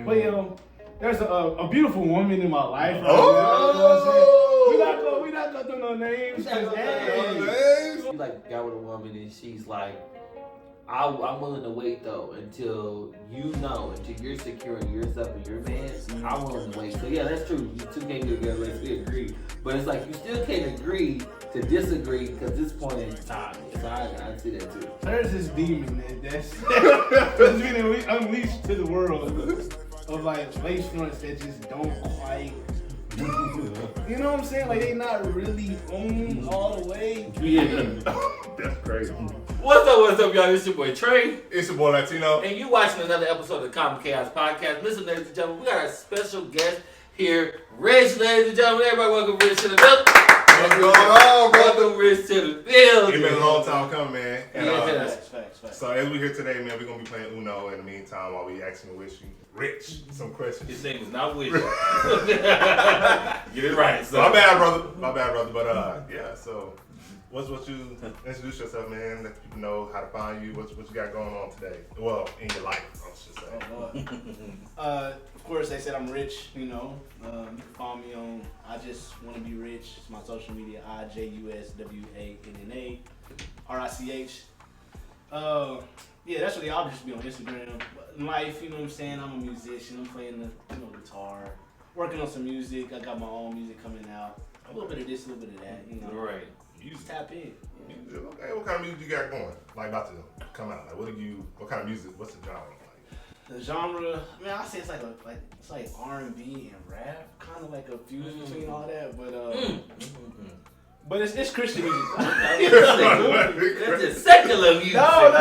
But there's a beautiful woman in my life. Right Oh, now, you know what I'm saying? We not gonna do no names. You like got with a woman and she's like, I'm willing to wait though until you're secure in yourself and your man. I'm willing to wait. So yeah, that's true. You two can't get together unless we agree. But it's like you still can't agree to disagree because this point in time. So I see that too. There's this demon that's being unleashed to the world of like lace fronts that just don't quite. You know what I'm saying? Like they not really on all the way. Yeah. that's crazy. What's up, y'all? It's your boy Trey. It's your boy Latino. And you watching another episode of the Common Chaos Podcast. Listen, ladies and gentlemen, we got a special guest here. Rich, ladies and gentlemen. Everybody welcome Rich to the building. What's going on, brother? Welcome Rich to the building. It's been a long time coming, man. And, Facts. So as we here today, man, we're going to be playing Uno in the meantime while we asking Rich some questions. His name is not Wish. Get it right. So. My bad, brother. But yeah, so what you introduce yourself, man. Let people know how to find you. What you got going on today? Well, in your life, I should say. Of course, they said I'm rich. You know, you can follow me on I Just Want to Be Rich. It's my social media. IJUSWANNA RICH. Yeah, that's really I'll just be on Instagram. In life, you know what I'm saying? I'm a musician. I'm playing the guitar, working on some music. I got my own music coming out. A little bit of this, a little bit of that. You know, right. You just tap in. Okay, what kind of music you got going? Like about to come out? Like what kind of music? What's the genre like? The genre, man, I say it's like R&B and rap, kind of like a fusion between all that, but it's Christian music. That's just secular music. No.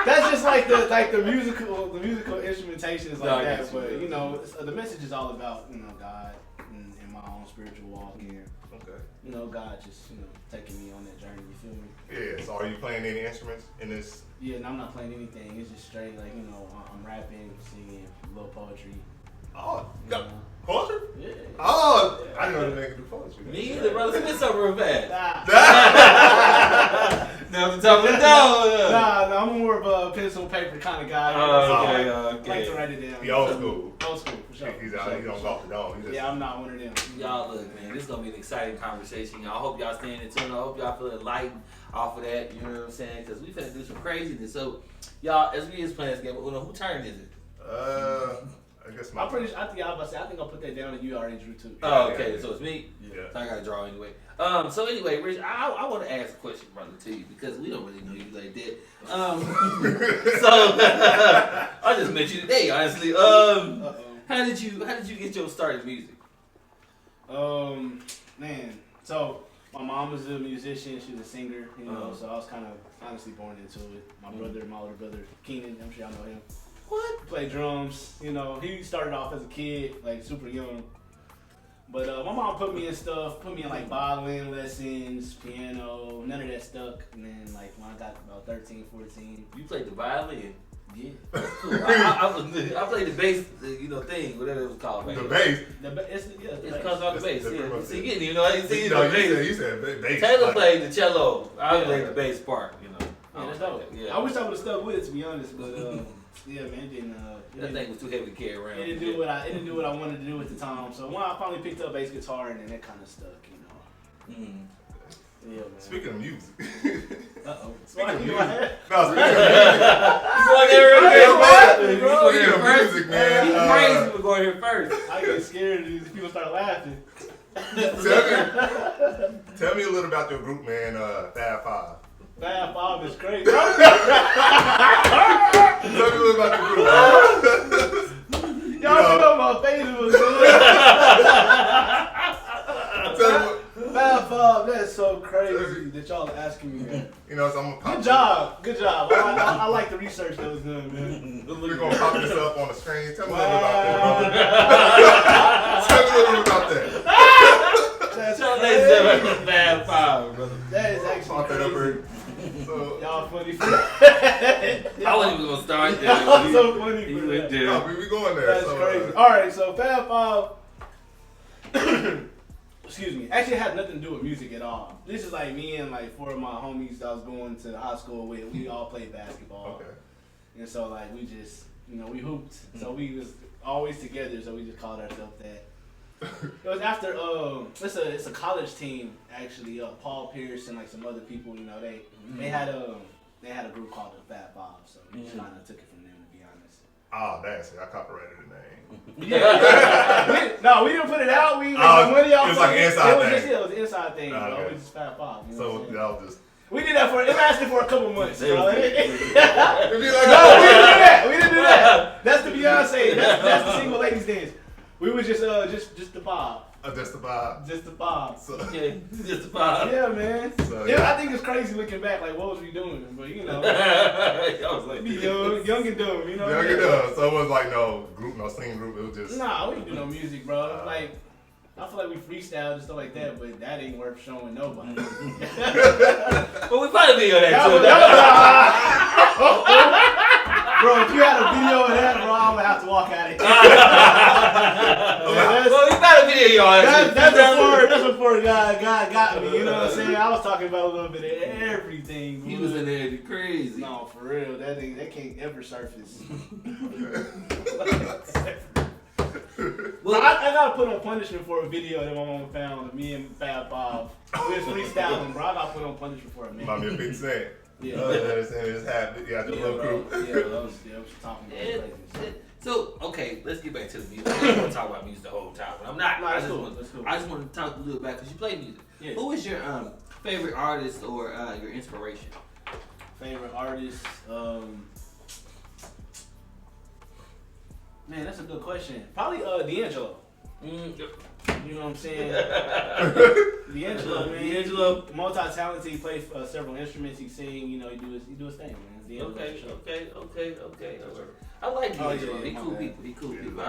That's just like the musical instrumentation is like that. But you know, the message is all about God and my own spiritual walk here. Okay. You know, God just taking me on that journey. You feel me? Yeah. So are you playing any instruments in this? Yeah, and I'm not playing anything. It's just straight I'm rapping, singing, a little poetry. Oh, no. Poetry? Yeah. Oh, yeah. I didn't know they could do poetry. Me either, brother. Spit something real fast. Nah. Now the top of the door. Nah, I'm more of a pencil and paper kind of guy. Okay. I like to write it down. He old school. Old school, for sure. He's on golf the dome. Yeah, I'm not one of them. Y'all look, man, this is gonna be an exciting conversation. Y'all hope y'all staying in tune. I hope y'all feeling lightened off of that. You know what I'm saying? Because we finna do some craziness. So, y'all, as we is playing this game, who turn is it? I guess my. I think I'll put that down and you already drew too. Oh, okay. Yeah. So it's me. Yeah. So I gotta draw anyway. So anyway, Rich, I want to ask a question, brother, to you because we don't really know you like that. So I just met you today, honestly. How did you get your start in music? Man, so my mom was a musician. She was a singer, so I was kind of honestly born into it. My older brother, Keenan, I'm sure y'all know him. What? Played drums. He started off as a kid, like super young. But my mom put me in like violin lessons, piano, none of that stuck. And then like when I got about 13, 14. You played the violin? Yeah. That's cool. I played the bass, thing, whatever it was called. The bass? It comes off the bass. Yeah. See, you didn't even know how you see the bass. You said bass. Taylor played the cello. I played the bass part, Yeah, that's dope. Yeah. I wish I would have stuck with it, to be honest, but yeah, man, it didn't. That thing was too heavy to carry around. It didn't do what I wanted to do at the time. So when I finally picked up bass guitar, and then that kind of stuck, Yeah, man. Speaking of music. Uh-oh. Speaking of music. Music, man. He's crazy for going here first. I get scared if these people start laughing. Tell me a little about your group, man. Fab Five. Fab Five is crazy. Tell me a little about your group. Y'all know my face was good. Fab Five, that's so crazy that y'all are asking me that. So I'm gonna pop Good job. I like the research that was done, man. We're gonna pop this up on the screen. Tell me a little about that, brother. Tell me a little about that. That's crazy. Fab Five, brother. That is actually crazy. So, y'all funny. I wasn't even gonna start there. Y'all so funny for that. that. No, we going there. That's crazy. All right, so Fab Five. Excuse me. Actually, had nothing to do with music at all. This is like me and like four of my homies that I was going to high school with. We all played basketball. Okay. And so like we just You know, we hooped, so we was always together. So we just called ourselves that. It was after it's a college team actually. Paul Pierce and like some other people. You know, they had a group called the Fat Five. So we just kind of took it from them, to be honest. Oh, that's it. I copyrighted the name. No, we didn't put it out. We it was like an inside thing. It was an inside thing, bro. Okay. We just Fat Five. You know So what I'm saying? y'all just. We did that it lasted for a couple months, bro. It'd be like, No, we didn't do that. That's the Beyonce. That's the single ladies dance. We was just the vibe. Just the vibe. Just the vibe. So, Okay, just the vibe. Yeah, man. So, I think it's crazy looking back. Like, what was we doing? But you know, I was like, be young and dumb. You know. yeah, it does. So it was like no singing group. It was just. Nah, we didn't do no music, bro. Like, I feel like we freestyled and stuff like that, but that ain't worth showing nobody. But we found a video of that too. Bro, if you had a video of that, bro, I'm gonna have to walk out of here. Well, we found a video, y'all. That's before God got me. You know what I'm saying? I was talking about a little bit of everything. He was in there crazy. No, for real. That can't ever surface. Well, I gotta put on punishment for a video that my mom found of me and Fab Bob. We was freestyling, bro. I gotta put on punishment for a minute. Might be a big set. Yeah. It's happening. You got your little crew. Yeah, that was talking about So, okay, let's get back to the music. I don't want to talk about music the whole time, but I'm not. No, I that's cool. I just want to talk a little bit because you play music. Yeah. Who is your favorite artist or your inspiration? Favorite artist? Man, that's a good question. Probably D'Angelo. You know what I'm saying? D'Angelo, man. D'Angelo. Multi-talented. He plays several instruments. He sing. You know, he do his thing, man. D'Angelo, Okay. for sure. I like D'Angelo. yeah, He my cool bad. people. He cool Yeah. people.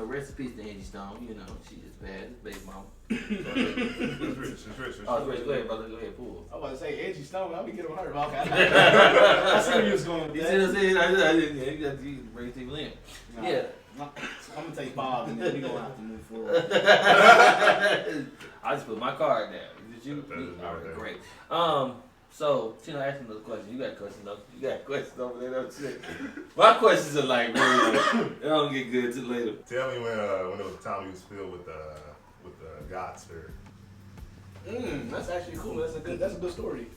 Rest in peace to Angie Stone. You know, she just bad. His baby mama. It's rich. Oh, go ahead, brother. Go ahead, pull. I was about to say Angie Stone. I'll be getting hurt. Okay. I see where you was going with You that. see what I'm saying? I didn't. You got to bring people in. Nah, Yeah. I'm gonna take Bob, and then we gonna have to move forward. I just put my card down. Did you? All right, great. So Tina, ask me another question. You got questions though? You got questions over there? Don't you? My questions are like really, they don't get good till later. Tell me when it was a time you was filled with God's spirit. That's actually cool. That's a good story.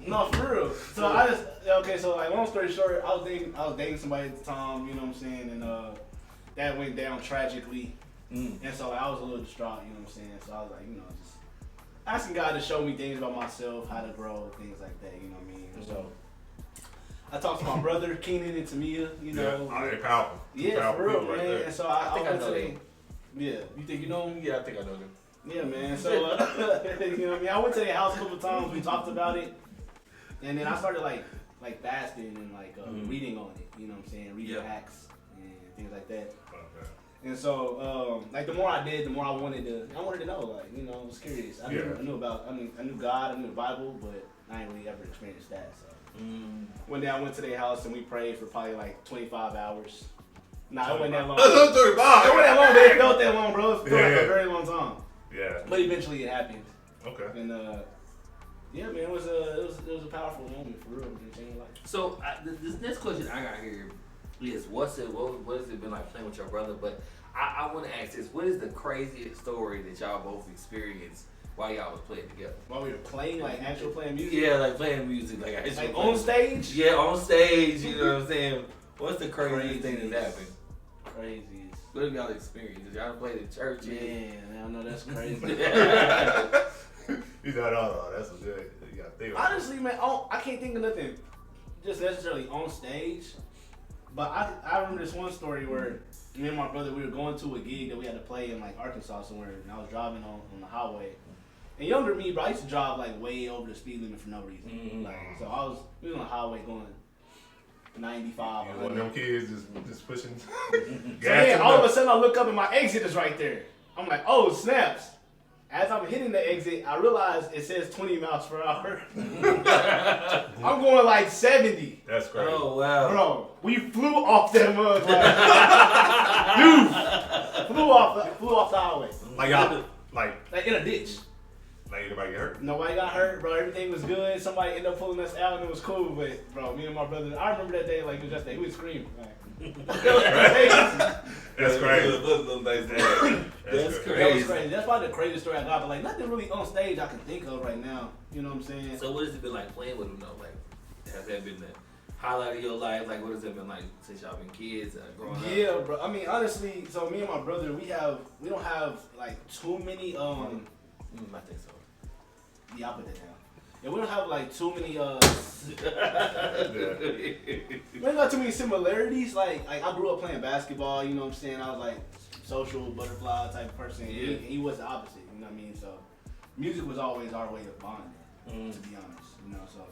No, for real. So so like long story short, I was dating somebody at the time, you know what I'm saying, and that went down tragically. And so like, I was a little distraught, you know what I'm saying. So I was like, you know, just asking God to show me things about myself, how to grow, things like that, you know what I mean? And so I talked to my brother, Keenan and Tamia, you know. Yeah, they're powerful. Yeah, Powerful for real, people man. right And so I think I went know to them. Yeah, you think you know him? Yeah, I think I know them. Yeah, man. So, you know what I mean? I went to their house a couple times. We talked about it, and then I started like fasting and like reading on it. You know what I'm saying? Reading hacks and things like that. Okay. And so, like the more I did, the more I wanted to know. Like, you know, I was curious. I knew God, I knew the Bible, but I ain't really ever experienced that. So, one day I went to their house and we prayed for probably like 25 hours. Nah, it wasn't that long. It wasn't that long, but it felt that long, bro. It felt like a very long time. Yeah. But eventually it happened. Okay. And yeah, man, it was a powerful moment for real. It changed life. So this next question I got here is what has it been like playing with your brother? But I want to ask this: what is the craziest story that y'all both experienced while y'all was playing together? While we were playing, like actual playing music. Yeah, like playing music, like actually on stage. Yeah, on stage. You know what I'm saying? What's the craziest thing that happened? Craziest. What have y'all experienced? Did y'all play the church? Man, I know that's crazy. You got that's a good. You got to think about Honestly, man, I can't think of nothing just necessarily on stage. But I remember this one story where me and my brother, we were going to a gig that we had to play in like Arkansas somewhere, and I was driving on the highway. And younger me, bro, I used to drive like way over the speed limit for no reason. Like, so we was on the highway going 95. One of them kids just pushing gas. So yeah, all of a sudden I look up and my exit is right there. I'm like, oh, snaps. As I'm hitting the exit, I realize it says 20 miles per hour. I'm going like 70. That's crazy. Oh, wow. Bro, we flew off that mud. Dude, flew off the highway. Like y'all, like Like in a ditch. anybody get hurt? Nobody got hurt, bro. Everything was good. Somebody ended up pulling us out and it was cool. But, bro, me and my brother, I remember that day like it was just that. We would scream. That's crazy. That's crazy. That was crazy. That's probably the craziest story I got. But, like, nothing really on stage I can think of right now. You know what I'm saying? So what has it been like playing with him though? Like, has that been the highlight of your life? Like, what has it been like since y'all been kids growing up? Yeah, bro. I mean, honestly, so me and my brother, we don't have like too many. I think so. Yeah, I'll put that down. Yeah, we don't have like too many. We don't got too many similarities. Like I grew up playing basketball. You know what I'm saying? I was like social butterfly type of person. Yeah. He was the opposite. You know what I mean? So music was always our way of bonding. To be honest, you know. So.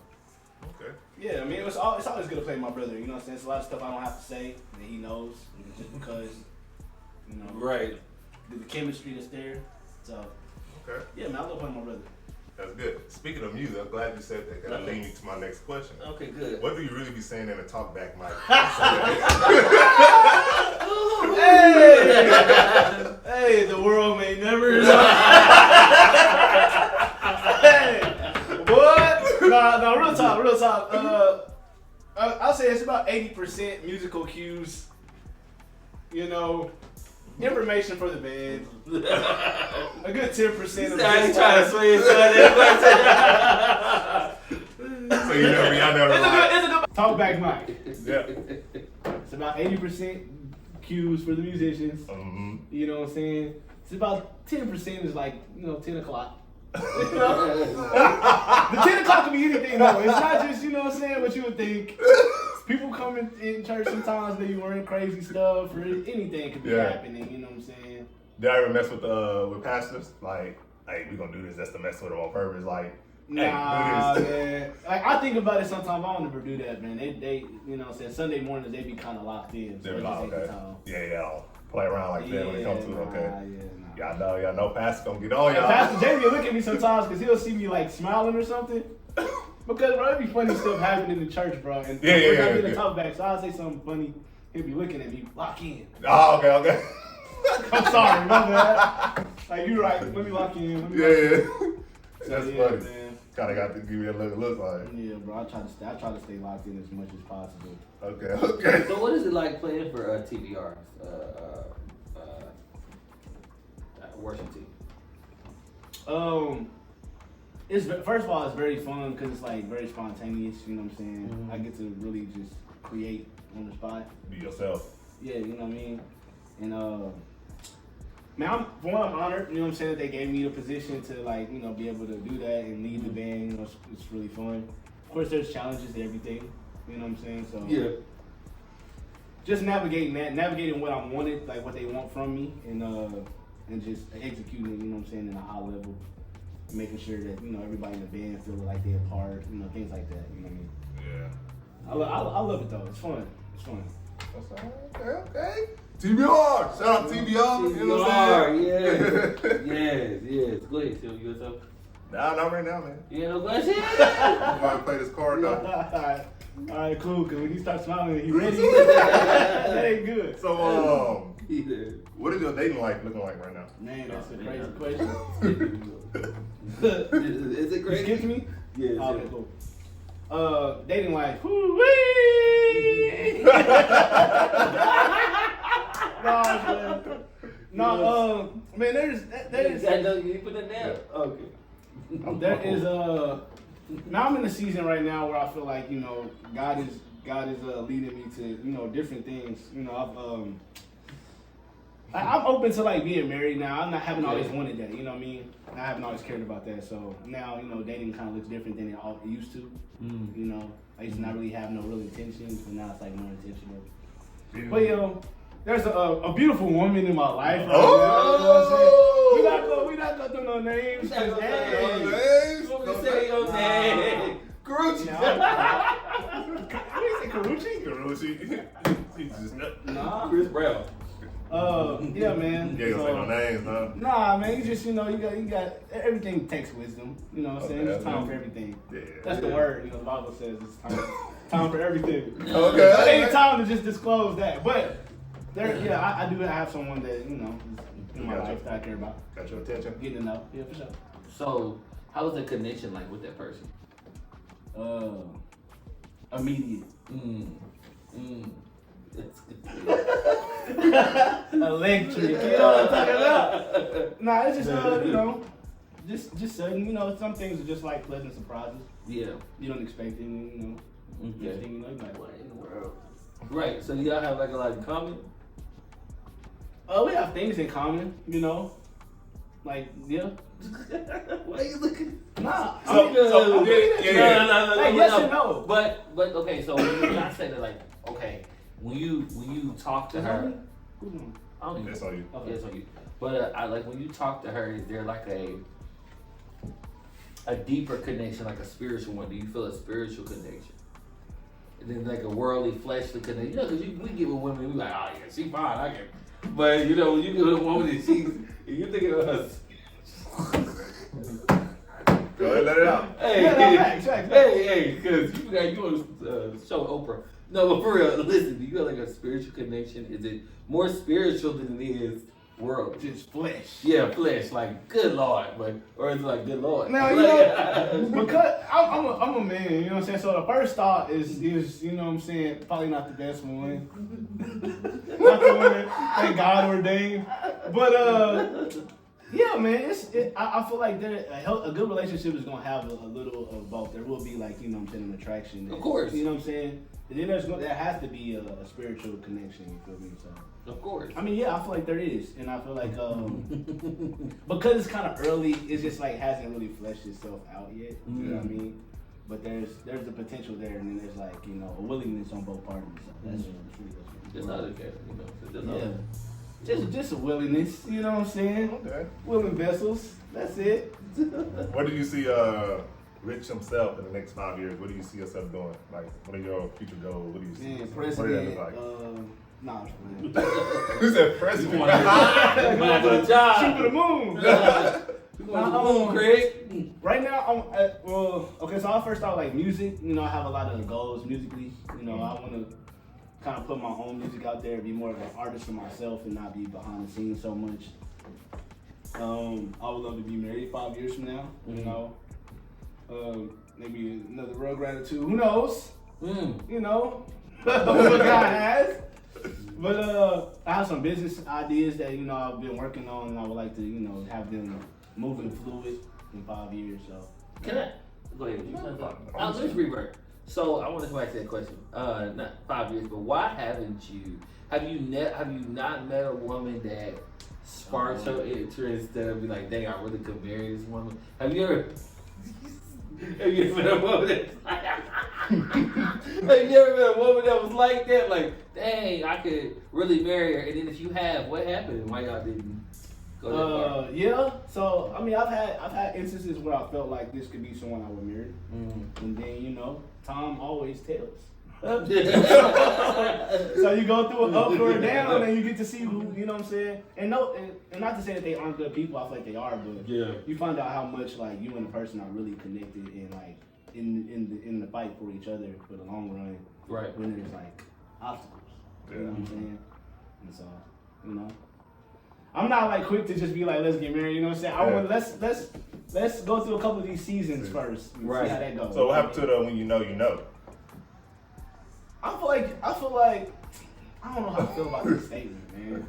Okay. Yeah, I mean, it's always good to play with my brother. You know what I'm saying? It's a lot of stuff I don't have to say that he knows, just because, you know, Right. The chemistry that's there. So, Okay. yeah, man, I love playing with my brother. That's good. Speaking of music, I'm glad you said that. That lead me to my next question. Okay, good. What do you really be saying in a talkback mic? Hey, the world may never. Hey, what? No, real talk. I'll say it's about 80% musical cues. You know, information for the band. A good 10% of He's trying to sway his son. So y'all never It's a good talk back mic. Yeah. It's about 80% cues for the musicians. Mm-hmm. You know what I'm saying? It's about 10% is like, 10 o'clock. The 10 o'clock can be anything though. It's not just, you know what I'm saying, what you would think. People come in church sometimes, they wearing crazy stuff or anything could be happening, you know what I'm saying? Did I ever mess with pastors? Like, hey, we gonna do this just to mess with them on purpose. Like, Nah, hey, do this. man. Like, I think about it sometimes. I don't ever do that, man. They you know what I'm saying, Sunday mornings, they be kind of locked in. So They be it just like, ain't okay. the time. Yeah, I'll play around like that when it comes to it. Okay. Nah. Y'all know pastor gonna get on y'all. Pastor Jamie will look at me sometimes because he'll see me like smiling or something. Because bro, it be funny stuff happening in the church, bro. And we're not getting talk back, so I'll say something funny. He'll be looking at me, lock in. Oh, okay. I'm sorry, my bad. Like you right, let me lock in. Yeah. So, That's yeah, funny. man. Kind of got to give you a look like. Yeah, bro. I try to stay locked in as much as possible. Okay. So what is it like playing for TBR, worship team? It's first of all, it's very fun because it's like very spontaneous. You know what I'm saying? Mm-hmm. I get to really just create on the spot. Be yourself. Yeah, you know what I mean. And man, I'm honored. You know what I'm saying, that they gave me the position to like be able to do that and lead the band. You know, it's really fun. Of course, there's challenges to everything. You know what I'm saying? So Yeah. just navigating what I wanted, like what they want from me, and just executing. You know what I'm saying, in a high level. Making sure that everybody in the band feel like they're a part, things like that. You know what I mean? Yeah. I love it though. It's fun. It's fun. Okay. TBR. Shout out TBR. You know what I'm saying? Yes. Go ahead, tell me yourself. Nah, not right now, man. You ain't no question? I'm about to play this card All now. right, cool. Cause when he starts smiling, he ready. That ain't good. So, what is your dating life looking like right now? Man, that's a crazy question. Is it crazy? Excuse me? Yeah. Oh, okay, cool. Dating life. Woo-wee! Man, there's You put that down? Okay. there is now I'm in a season right now where I feel like God is leading me to different things. I'm open to like being married now. I haven't always wanted that. You know what I mean? I haven't always cared about that. So now dating kind of looks different than it used to. I used to not really have no real intentions, but now it's like more intentional. But there's a beautiful woman in my life right now. You know what I'm saying? We not gonna do no names. Say your name. Karuchi. I didn't say Karuchi. Nah. Chris Brown. Yeah, man. Yeah, you don't say no names, huh? Nah, man. You just you got everything takes wisdom. You know what I'm saying? It's time for everything. Yeah. That's the word. The Bible says it's time for everything. Okay. It ain't time to just disclose that, but I do have someone that is in my life that I care about. Got your attention? Getting to know. Yeah, for sure. So, How was the connection like with that person? Immediate. That's good. Electric. You know what I'm talking about? Nah, it's just you know, just sudden. You know, some things are just like pleasant surprises. Yeah. You don't expect it. You know. Okay. Next thing you know, you're like, what in the world? Right. So y'all have like a lot in common. We have things in common. You know, like yeah. Why are you looking? Nah. So, No, Like, yes and no. But okay. So when I say that, like, okay, when you talk to her, I don't even. It's on you. Okay. Yes, on you. But I like when you talk to her. Is there like a deeper connection, like a spiritual one? Do you feel a spiritual connection? And then like a worldly, fleshly connection. You know, because we get with women, we like, oh yeah, she fine, I can. But you know, when you get with a woman and you think of us. Go ahead, let it out. Hey, Yeah, no, facts. hey, because you want to show Oprah. No, but for real, listen, do you have like a spiritual connection? Is it more spiritual than it is worldly? Just flesh. Yeah, flesh, like good Lord, but or is it like good Lord? Now, you know, because I'm a man, you know what I'm saying? So the first thought is you know what I'm saying, probably not the best one. Not the one that thank God ordained. But yeah, man, I feel like a good relationship is gonna have a little of both. There will be like, you know what I'm saying, an attraction. Of course. You know what I'm saying? And then there has to be a spiritual connection, you feel me? So Of course. I mean, yeah, I feel like there is, and I feel like because it's kind of early, it's just like hasn't really fleshed itself out yet. You know what I mean? But there's the potential there, and then there's like, you know, a willingness on both parties. So that's Just not okay, you know. just a willingness. You know what I'm saying? Okay. Willing vessels. That's it. What do you see Rich himself in the next 5 years? What do you see yourself doing? Like, what are your future goals? What do you see? Man, What do that president. look like? Nah, I'm just playing. Who said president? You want to do a job. Shoot for the moon. You want to do the moon, Craig? Right now, I'm okay. So I first thought like music. You know, I have a lot of goals musically. You know, I want to kind of put my own music out there, be more of an artist for myself, and not be behind the scenes so much. I would love to be married 5 years from now. You know, maybe another Rugrat or two. Who knows? You know, what God has. But I have some business ideas that, you know, I've been working on, and I would like to, you know, have them moving fluid in 5 years. So Can I? Go ahead. Let's revert. So I want to come back to that question. Not 5 years, but why haven't you? Have you not met a woman that sparks your interest that be like, dang, I really could marry this woman? Have you ever? Have you ever met a woman that's like, have you ever met a woman that was like that? Like, dang, I could really marry her. And then if you have, what happened? Why y'all didn't go that far? Yeah. So I mean, I've had instances where I felt like this could be someone I would marry, and then, you know, time always tells. So you go through an up or a down, and you get to see who, you know what I'm saying. And no, and not to say that they aren't good people. I feel like they are, but Yeah. you find out how much like you and the person are really connected, and like in the fight for each other for the long run. Right. When there's like obstacles, you know what I'm saying. And so, you know, I'm not like quick to just be like, let's get married. You know what I'm saying? I want let's go through a couple of these seasons first. And Right. See how that goes. So what happened to the when you know you know? I feel like I don't know how I feel about this statement, man.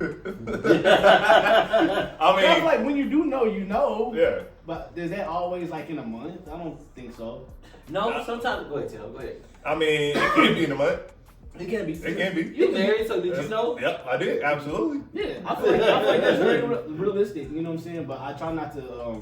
I mean, I feel like when you do know, you know. yeah. But is that always like in a month? I don't think so. No, sometimes. Go ahead, Tim. Go ahead. I mean, it can be in a month. It can't be. It can be. You married, so did you know? Yep, I did. Absolutely. Yeah, I feel like that's very realistic. You know what I'm saying? But I try not to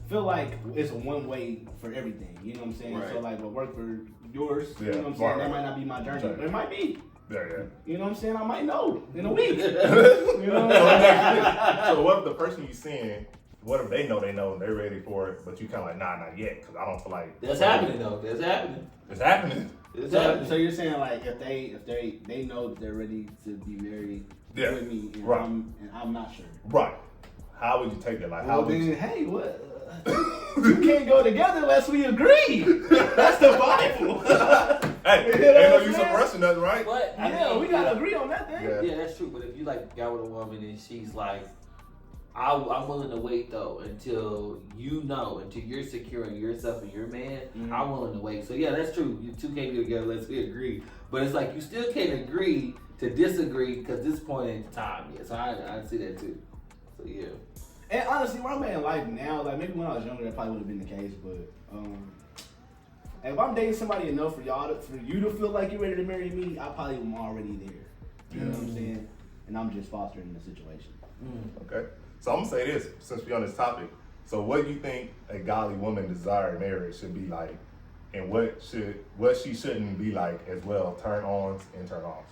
feel like it's a one way for everything. You know what I'm saying? Right. So like what worked for yours, Yeah, you know what I'm saying? right. That might not be my journey, but it might be. Yeah. You know what I'm saying? I might know in a week. You know what I'm saying? So what if the person you seeing, what if they know and they're ready for it, but you kind of like, nah, not yet, because I don't feel like That's happening though. That's happening. It's happening. It's So happening. you're saying like if they know that they're ready to be married Yeah, with me, and right. I'm not sure. Right. How would you take that? Like, how Well would then, you? hey, what? You can't go together unless we agree. That's the Bible. Hey, You know ain't what no I'm use saying? suppressing nothing, right? But Yeah, we gotta agree on that thing. Yeah. Yeah, that's true. But if you like got with a woman and she's like, I'm willing to wait though until you're secure in yourself and your man. Mm-hmm. I'm willing to wait. So yeah, that's true. You two can't be together unless we agree. But it's like you still can't agree to disagree because this point ain't the time yet. So I see that too. So yeah. And honestly, where I'm at in life now, like maybe when I was younger, that probably would have been the case. But if I'm dating somebody enough for you to feel like you're ready to marry me, I probably am already there. You know what I'm saying? And I'm just fostering the situation. Okay. So I'm gonna say this since we're on this topic. So what do you think a godly woman desired marriage should be like, and what she shouldn't be like as well? Turn ons and turn offs.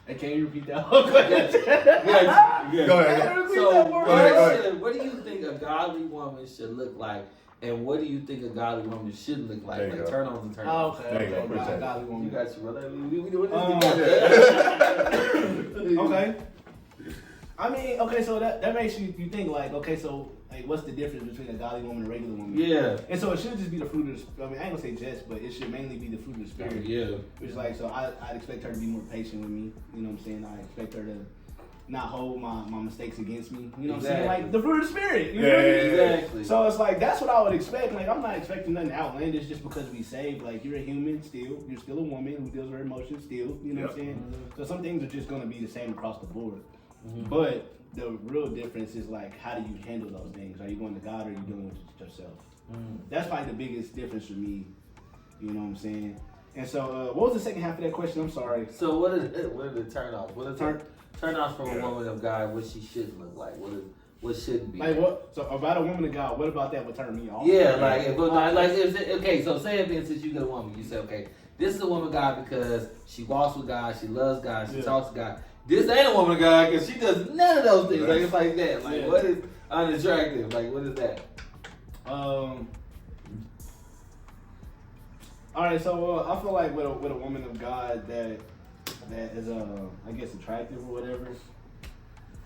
Hey, can you repeat that whole question? Yes. Go ahead. So Go ahead. what do you think a godly woman should look like, and what do you think a godly woman shouldn't look like? There you Like go. turn ons and turn Oh, offs. okay. There you go. Okay. Appreciate it. Godly woman. You got you, brother. We doing this together. Okay. I mean, okay, so that makes you think like, okay, so like, what's the difference between a godly woman and a regular woman? Yeah. And so it should just be the fruit of the. I mean, I ain't gonna say just, but it should mainly be the fruit of the spirit. Yeah. Which is like, so I'd expect her to be more patient with me. You know what I'm saying? I expect her to not hold my mistakes against me. You know what I'm saying? Like the fruit of the spirit. You know what I mean? Exactly. So it's like that's what I would expect. Like I'm not expecting nothing outlandish just because we saved. Like you're a human still. You're still a woman who deals with her emotions still. You know what I'm saying? So some things are just gonna be the same across the board. But the real difference is like how do you handle those things? Are you going to God or are you dealing with yourself? That's probably the biggest difference for me. You know what I'm saying? And so what was the second half of that question? I'm sorry. So what are the turn offs? What are turn offs from a woman of God? What she shouldn't look like? What shouldn't be? Like what? So about a woman of God, what about that would turn me off? Yeah, okay. So say for instance you get a woman, you say, okay, this is a woman of God because she walks with God, she loves God, she talks to God. This ain't a woman of God because she does none of those things. Like it's like that. Like what is unattractive? Like what is that? All right, so I feel like with a woman of God that is I guess attractive or whatever.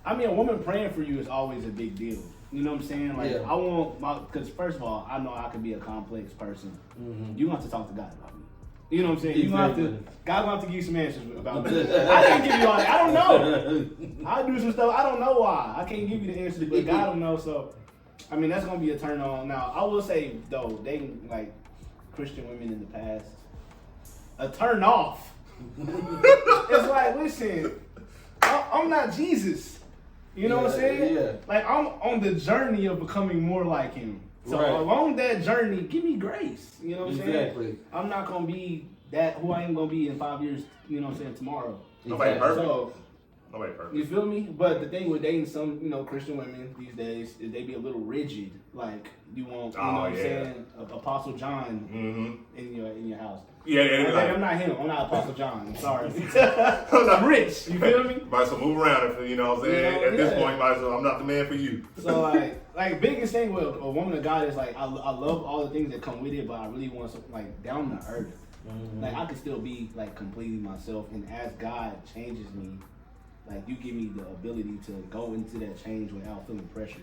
I mean, a woman praying for you is always a big deal. You know what I'm saying? Like I want because first of all, I know I can be a complex person. You want to talk to God about me. You know what I'm saying? You gonna have to God gonna have to give you some answers about me. I can't give you all that. I don't know. I do some stuff. I don't know why. I can't give you the answers, but God don't know. So I mean that's gonna be a turn on. Now I will say though, dating like Christian women in the past, a turn off. It's like, listen, I'm not Jesus. You know what I'm saying? Yeah. Like I'm on the journey of becoming more like him. So along that journey, give me grace. You know what I'm saying? I'm not gonna be that who I am gonna be in 5 years. You know what I'm saying? Tomorrow. Nobody perfect. So, Nobody perfect. you feel me? But the thing with dating some, Christian women these days is they be a little rigid. Like you want, what I'm saying, Apostle John in your house. I'm not him. I'm not Apostle John. I'm sorry. I'm rich. You feel me? Might as well move around if you know what I'm saying. At this point, might as well. I'm not the man for you. So like biggest thing with a woman of God is like I love all the things that come with it, but I really want something like down to earth. Like I can still be like completely myself, and as God changes me, like you give me the ability to go into that change without feeling pressure.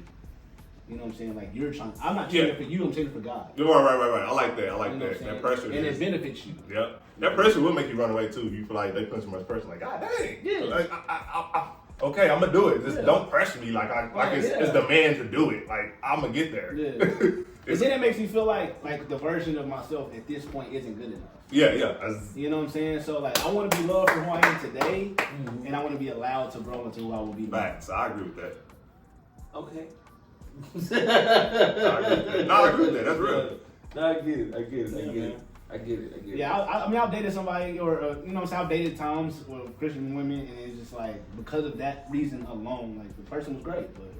You know what I'm saying? Like you're trying. I'm not changing for you. I'm changing for God. Right. I like that. I like You know that. what I'm That pressure. and it benefits you. Yep. That pressure will make you run away too. If you feel like they put so much pressure. Like, God dang. Yeah. Like, okay, I'm gonna do it. Just don't pressure me. Like it's the man to do it. Like I'm gonna get there. Yeah. And then it makes me feel like the version of myself at this point isn't good enough. Yeah. You know what I'm saying? So like I want to be loved for who I am today, and I want to be allowed to grow into who I will be. Right. So I agree with that. Okay. I agree with that. That's real. No, I get it. Yeah, I mean, I've dated somebody, or you know what I'm saying, I've dated times with Christian women, and it's just like because of that reason alone, like the person was great, but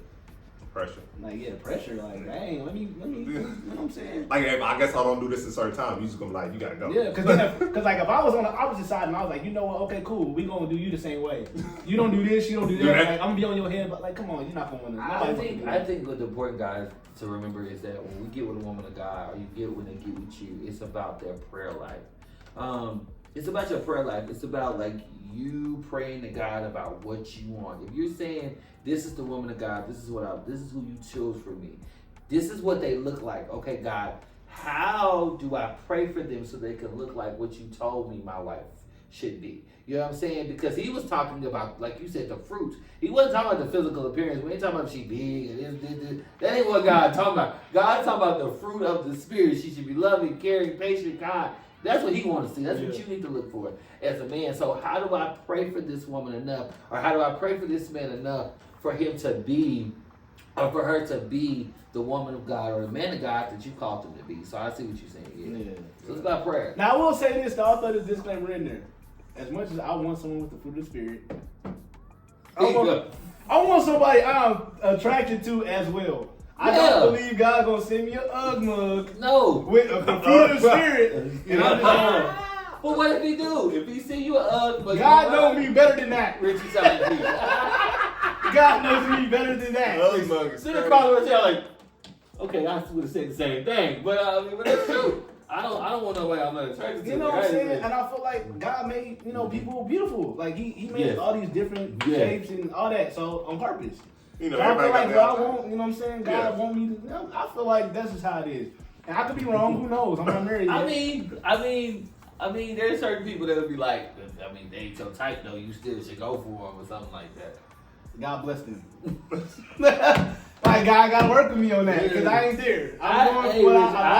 pressure. Like pressure. Like dang, let me. You know what I'm saying? Like I guess I don't do this at a certain time. You just gonna be like, you gotta go. Yeah, because like if I was on the opposite side and I was like, you know what? Okay, cool. We gonna do you the same way. You don't do this. You don't do that. Like, I'm gonna be on your head, but like, come on, you're not gonna want to. I think what the important guys to remember is that when we get with a woman of God, or you get when they get with you, it's about their prayer life. It's about your prayer life. It's about like you praying to God about what you want. If you're saying this is the woman of God, this is who you chose for me. This is what they look like. Okay, God, how do I pray for them so they can look like what you told me my wife should be. You know what I'm saying? Because he was talking about, like you said, the fruits. He wasn't talking about the physical appearance. We ain't talking about she big and this. That ain't what God talking about. God talking about the fruit of the spirit. She should be loving, caring, patient, kind. That's what he wants to see. That's what you need to look for as a man. So how do I pray for this woman enough, or how do I pray for this man enough for him to be, or for her to be the woman of God or the man of God that you called him to be? So I see what you're saying. Yeah. So it's about prayer. Now I will say this, though. I thought this disclaimer in there. As much as I want someone with the fruit of the spirit, I want somebody I'm attracted to as well. I don't believe God gonna send me a Ugg mug. No. With a fruit of the spirit. And I'm just Well, what if he do? If he send you a Ugg mug, God knows me better than that. Richie telling me. God knows me better than that. Ugg mug is Sit across the tell like, okay, I would have said the same thing, but but that's true. I don't want no way I'm not attracted to. You know what I'm saying? And I feel like God made, people beautiful. Like he made all these different shapes and all that. So on purpose. You know, so I feel like God want, you know what I'm saying? God want me to, I feel like that's just how it is. And I could be wrong, who knows? I'm not married yet. I mean, there's certain people that'll be like, they ain't your type though, you still should go for them or something like that. God bless them. Like God gotta work with me on that, because I ain't there. I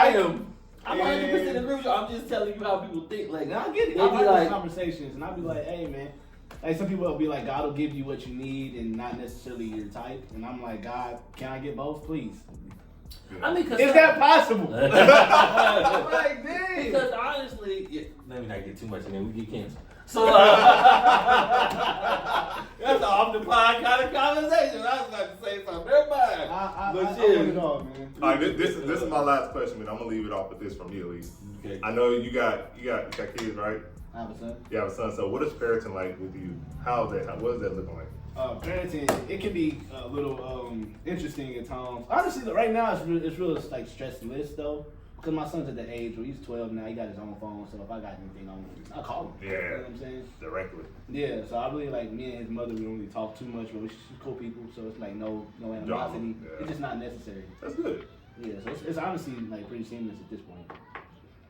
am 100% agree with you. I'm just telling you how people think. Like, I get it. I like these conversations, and I'll be like, hey man. Like some people will be like, God will give you what you need and not necessarily your type. And I'm like, God, can I get both, please? I mean, is that possible? I'm like, dang. Because honestly, let me not get too much in there. We get canceled. So that's an off the pod kind of conversation. I was about to say something. Never mind. I want it all, man. All right, this is my last question, man. I'm gonna leave it off with this from me at least. Okay. I know you got kids, right? I have a son. You have a son. So what is parenting like with you? What is that looking like? Parenting, it can be a little interesting at times. Honestly, right now it's real like stressless though, because my son's at the age where he's 12 now. He got his own phone, so if I got anything, I'll call him. Yeah. You know what I'm saying? Directly. Yeah. So I really like me and his mother. We don't really talk too much, but we're cool people. So it's like no animosity. Yeah. It's just not necessary. That's good. Yeah. So it's honestly like pretty seamless at this point.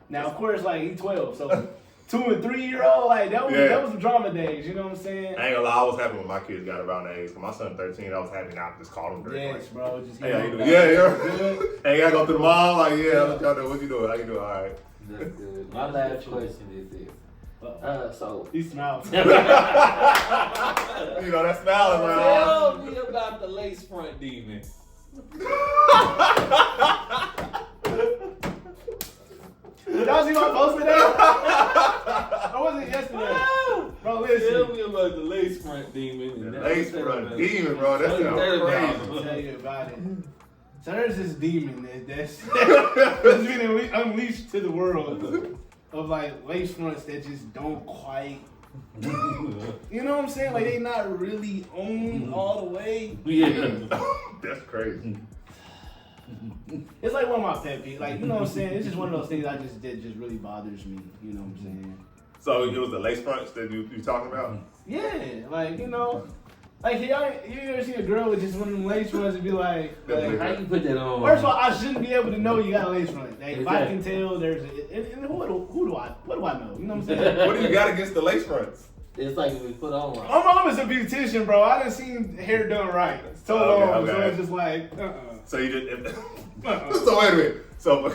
Now of course like he's 12, so. 2 and 3 year old, like that was some drama days, you know what I'm saying? I ain't gonna lie, I was happy when my kids got around that age. When my son 13, I was happy not to just call him directly. Yes, bro. Just hey, how you doing? Yeah. Hey, you gotta go to the mall, like, what you doing? How you doing? All right. That's good. My last question is so he smiles. That smile is like, tell me about the lace front demon. Y'all see my post today? Or was it yesterday? Bro, listen. Tell me about the lace front demon. The lace front demon, bro. That's crazy. I'll tell you about it. So there's this demon that's been unleashed to the world of like lace fronts that just don't quite. You know what I'm saying? Like they not really on all the way. Yeah. That's crazy. It's like one of my pet peeves. Like, you know what I'm saying? It's just one of those things that just really bothers me. You know what I'm saying? So it was the lace fronts that you talking about? Yeah, like, like you ever see a girl with just one of them lace fronts and be like how you put that on? First of all, I shouldn't be able to know you got a lace front. Like, if I can tell what do I know? You know what I'm saying? What do you got against the lace fronts? It's like we put on right. My mom is a beautician, bro. I done seen hair done right. It's so long, so it's just like, So you just, so wait a minute. So,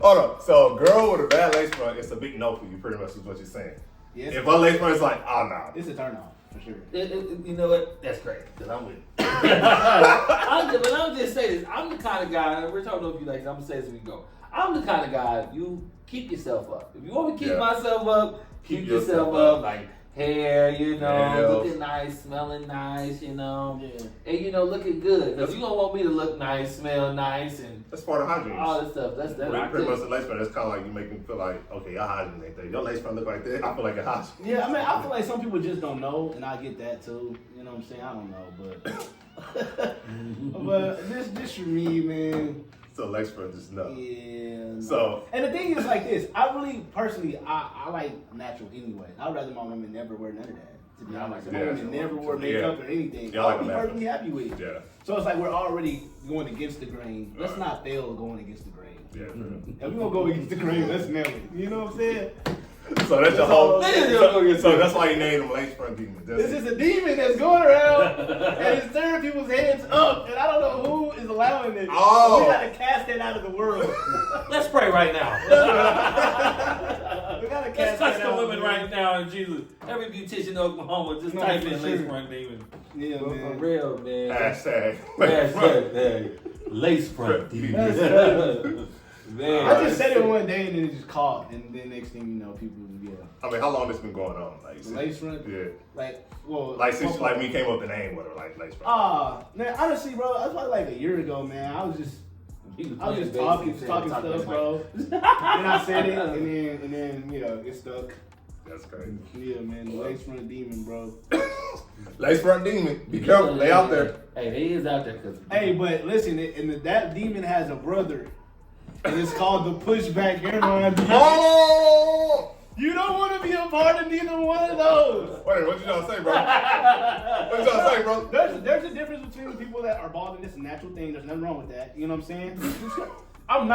hold on. So a girl with a bad lace front, it's a big no for you, pretty much is what you're saying. Yes. If her lace front is like, oh no. It's a turn off, for sure. You know what? That's great, because I'm with it. But I'm just saying this. I'm the kind of guy, we're talking about you like, I'm going to say this as we go. I'm the kind of guy, you keep yourself up. If you want me to keep myself up, keep yourself up. Like hair, looking nice, smelling nice, and looking good. Because you don't want me to look nice, smell nice, and that's part of hygiene. all this stuff. That's pretty much the lace front. That's kind of like you make me feel like, okay, your hygiene ain't there. Your lace front look like that. I feel like a hygiene. Yeah, I mean, I feel like some people just don't know, and I get that too. You know what I'm saying? I don't know, but but this for me, man. So lace front just no. Yeah. So and the thing is like this. I really personally I like natural anyway. I'd rather my women never wear none of that. To be honest, if my women never wore makeup or anything, I'll be perfectly happy with it. Yeah. So it's like we're already going against the grain. Let's not fail going against the grain. Yeah. If we're gonna go against the grain, let's nail it. You know what I'm saying? So that's your whole. Niggas So that's why you named him lace front demon. This is a demon that's going around and it's tearing people's heads up, and I don't know who is allowing it. Oh. We gotta cast it out of the world. Let's pray right now. We gotta Let's cast touch that the out. women right now in Jesus. Every beautician in Oklahoma, just No, type for in lace sure. front demon. Yeah, For man. real, man. Hashtag. Hashtag lace front demon. That's Man, I just said it one day and then it just caught, and then next thing you know, people, I mean, how long this been going on? Like lace front. Yeah. Like Since football. we came up with the name with her, like lace front. Man, honestly, bro, that's probably like a year ago, man. I was just talking stuff, bro. And I said it, and then it stuck. That's crazy. Yeah, man, the lace front demon, bro. Lace front demon. Be careful, they out there. Hey, they is out there. Hey, but listen, that demon has a brother, and it's called the pushback hairline demon. Oh! You don't want to be a part of neither one of those. Wait, what you trying to say, bro? What you trying to say, bro? There's a difference between people that are bald and it's a natural thing. There's nothing wrong with that. You know what I'm saying? I'm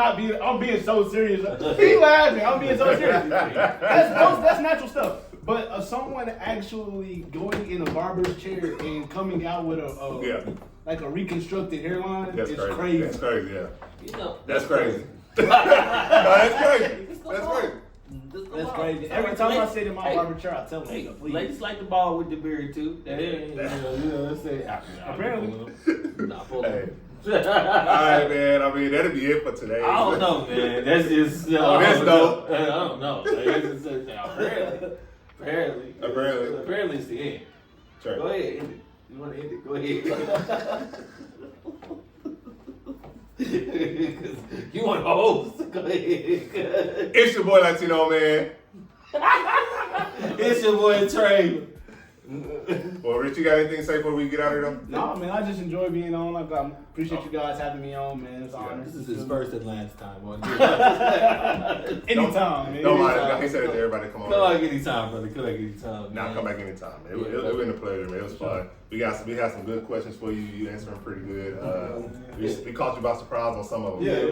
being so serious. He laughing. I'm being so serious. That's natural stuff. But someone actually going in a barber's chair and coming out with like a reconstructed hairline is crazy. That's crazy, yeah. You know, That's crazy. No, that's crazy. That's crazy. That's crazy. Every time I sit in my barber chair, I tell them, hey, please. ladies like the ball with the beard too. Apparently. Hey. Alright, man. I mean, that'll be it for today. I don't know, man. That's just. That's dope. I don't know. Apparently, it's the end. Sure. Go ahead, end it. You want to end it? Go ahead. You want to host? Go ahead. It's your boy Latino Man. It's your boy Trey. Well, Rich, you got anything to say before we get out of here, though? No, man, I just enjoy being on. I appreciate you guys having me on, man. It's an honor. This is his first and last time on here. Anytime, man. Don't mind. He said it to everybody. Come on. Come back anytime, brother. Come back anytime. Nah, come back anytime. It been a pleasure, man. It was fun. We had some good questions for you. You answered them pretty good. We caught you by surprise on some of them. Yeah, we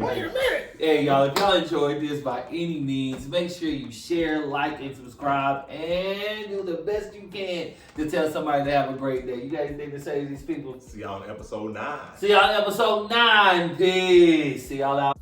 did. Hey, y'all, if y'all enjoyed this by any means, make sure you share, like, and subscribe, and do the best you can to tell somebody to have a great day. You got anything to say to these people? See y'all on episode 9. See y'all in episode 9. Peace. See y'all out.